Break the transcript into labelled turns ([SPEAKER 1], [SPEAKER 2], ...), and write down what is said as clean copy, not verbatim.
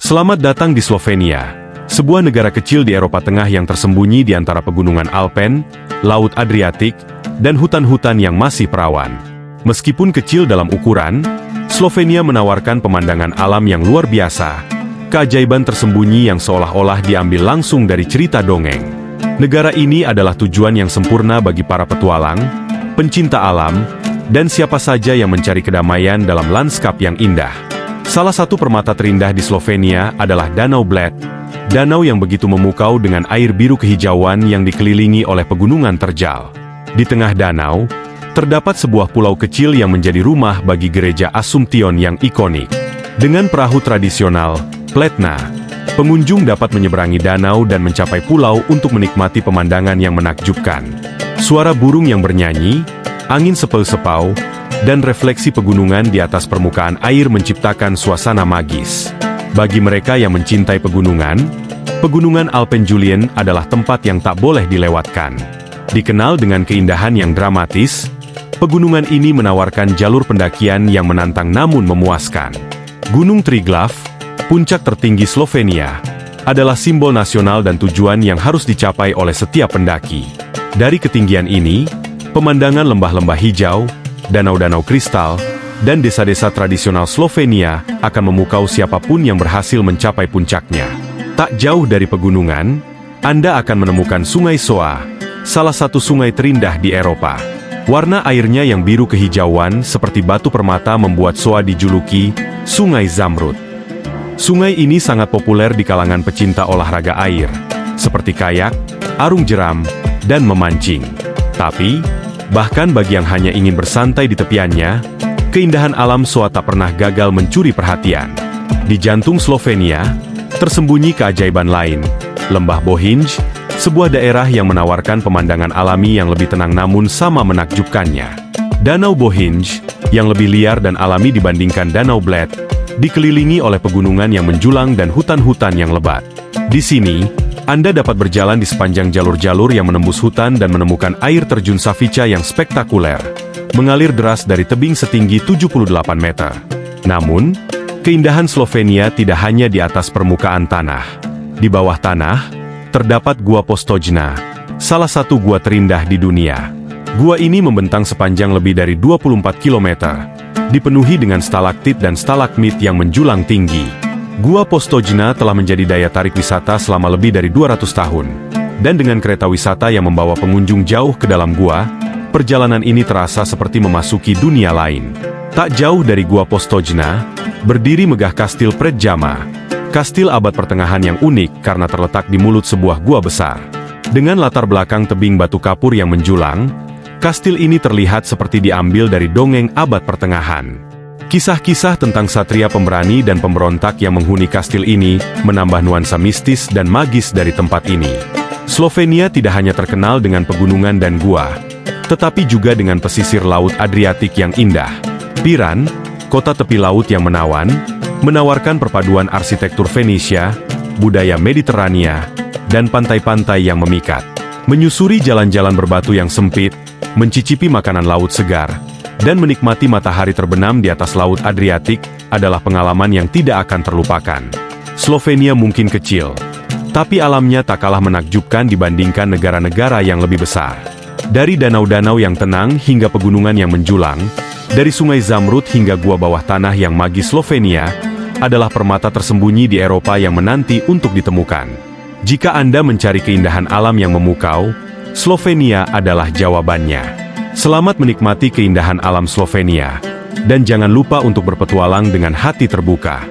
[SPEAKER 1] Selamat datang di Slovenia, sebuah negara kecil di Eropa Tengah yang tersembunyi di antara pegunungan Alpen, Laut Adriatik, dan hutan-hutan yang masih perawan. Meskipun kecil dalam ukuran, Slovenia menawarkan pemandangan alam yang luar biasa, keajaiban tersembunyi yang seolah-olah diambil langsung dari cerita dongeng. Negara ini adalah tujuan yang sempurna bagi para petualang, pencinta alam, dan siapa saja yang mencari kedamaian dalam lanskap yang indah. Salah satu permata terindah di Slovenia adalah Danau Bled, danau yang begitu memukau dengan air biru kehijauan yang dikelilingi oleh pegunungan terjal. Di tengah danau, terdapat sebuah pulau kecil yang menjadi rumah bagi gereja Assumption yang ikonik. Dengan perahu tradisional, Pletna, pengunjung dapat menyeberangi danau dan mencapai pulau untuk menikmati pemandangan yang menakjubkan. Suara burung yang bernyanyi, angin sepau-sepau, dan refleksi pegunungan di atas permukaan air menciptakan suasana magis. Bagi mereka yang mencintai pegunungan Alpen Julian adalah tempat yang tak boleh dilewatkan. Dikenal dengan keindahan yang dramatis, pegunungan ini menawarkan jalur pendakian yang menantang namun memuaskan. Gunung Triglav, puncak tertinggi Slovenia, adalah simbol nasional dan tujuan yang harus dicapai oleh setiap pendaki. Dari ketinggian ini, pemandangan lembah-lembah hijau, danau-danau kristal, dan desa-desa tradisional Slovenia akan memukau siapapun yang berhasil mencapai puncaknya. Tak jauh dari pegunungan, Anda akan menemukan Sungai Soa, salah satu sungai terindah di Eropa. Warna airnya yang biru kehijauan seperti batu permata membuat Soa dijuluki Sungai Zamrud. Sungai ini sangat populer di kalangan pecinta olahraga air, seperti kayak, arung jeram, dan memancing. Tapi, bahkan bagi yang hanya ingin bersantai di tepiannya, keindahan alam Soa tak pernah gagal mencuri perhatian. Di jantung Slovenia, tersembunyi keajaiban lain, Lembah Bohinj, sebuah daerah yang menawarkan pemandangan alami yang lebih tenang namun sama menakjubkannya. Danau Bohinj, yang lebih liar dan alami dibandingkan Danau Bled, dikelilingi oleh pegunungan yang menjulang dan hutan-hutan yang lebat. Di sini, Anda dapat berjalan di sepanjang jalur-jalur yang menembus hutan dan menemukan air terjun Savica yang spektakuler, mengalir deras dari tebing setinggi 78 meter. Namun, keindahan Slovenia tidak hanya di atas permukaan tanah. Di bawah tanah, terdapat Gua Postojna, salah satu gua terindah di dunia. Gua ini membentang sepanjang lebih dari 24 km, dipenuhi dengan stalaktit dan stalagmit yang menjulang tinggi. Gua Postojna telah menjadi daya tarik wisata selama lebih dari 200 tahun. Dan dengan kereta wisata yang membawa pengunjung jauh ke dalam gua, perjalanan ini terasa seperti memasuki dunia lain. Tak jauh dari Gua Postojna, berdiri megah Kastil Predjama, kastil abad pertengahan yang unik karena terletak di mulut sebuah gua besar. Dengan latar belakang tebing batu kapur yang menjulang, kastil ini terlihat seperti diambil dari dongeng abad pertengahan. Kisah-kisah tentang satria pemberani dan pemberontak yang menghuni kastil ini menambah nuansa mistis dan magis dari tempat ini. Slovenia tidak hanya terkenal dengan pegunungan dan gua, tetapi juga dengan pesisir Laut Adriatik yang indah. Piran, kota tepi laut yang menawan, menawarkan perpaduan arsitektur Venesia, budaya Mediterania, dan pantai-pantai yang memikat. Menyusuri jalan-jalan berbatu yang sempit, mencicipi makanan laut segar, dan menikmati matahari terbenam di atas Laut Adriatik adalah pengalaman yang tidak akan terlupakan. Slovenia mungkin kecil, tapi alamnya tak kalah menakjubkan dibandingkan negara-negara yang lebih besar. Dari danau-danau yang tenang hingga pegunungan yang menjulang, dari Sungai Zamrud hingga gua bawah tanah yang magis, Slovenia adalah permata tersembunyi di Eropa yang menanti untuk ditemukan. Jika Anda mencari keindahan alam yang memukau, Slovenia adalah jawabannya. Selamat menikmati keindahan alam Slovenia, dan jangan lupa untuk berpetualang dengan hati terbuka.